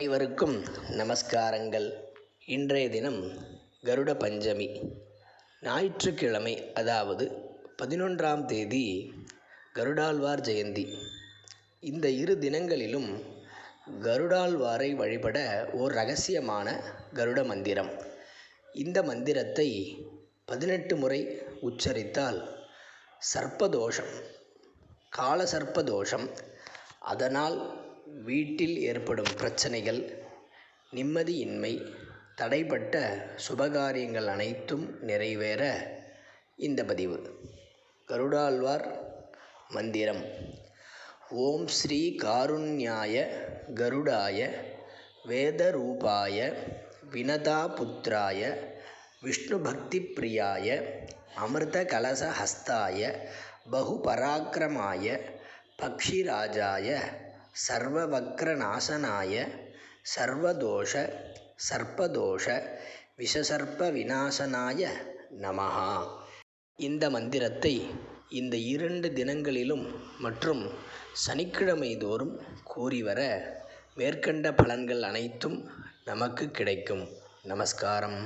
அனைவருக்கும் நமஸ்காரங்கள். இன்றைய தினம் கருட பஞ்சமி, ஞாயிற்றுக்கிழமை, அதாவது 11ஆம் தேதி கருடாழ்வார் ஜெயந்தி. இந்த இரு தினங்களிலும் கருடாழ்வாரை வழிபட ஓர் ரகசியமான கருட மந்திரம். இந்த மந்திரத்தை 18 முறை உச்சரித்தால் சர்ப்பதோஷம், கால சர்ப்பதோஷம், அதனால் வீட்டில் ஏற்படும் பிரச்சனைகள், நிம்மதியின்மை, தடைப்பட்ட சுபகாரியங்கள் அனைத்தும் நிறைவேற இந்த பதிவு. கருடாழ்வார் மந்திரம்: ஓம் ஸ்ரீ காருண்யாய கருடாய வேதரூபாய வினதாபுத்ராய விஷ்ணுபக்தி பிரியாய அமிர்த கலசஹஸ்தாய பகுபராக்கிரமாய பக்ஷிராஜாய சர்வவக்ரநாசனாய சர்வதோஷ சர்ப்பதோஷ விஷசர்ப்ப விநாசனாய நமஹ. இந்த மந்திரத்தை இந்த 2 தினங்களிலும் மற்றும் சனிக்கிழமை தோறும் கூறிவர மேற்கண்ட பலன்கள் அனைத்தும் நமக்கு கிடைக்கும். நமஸ்காரம்.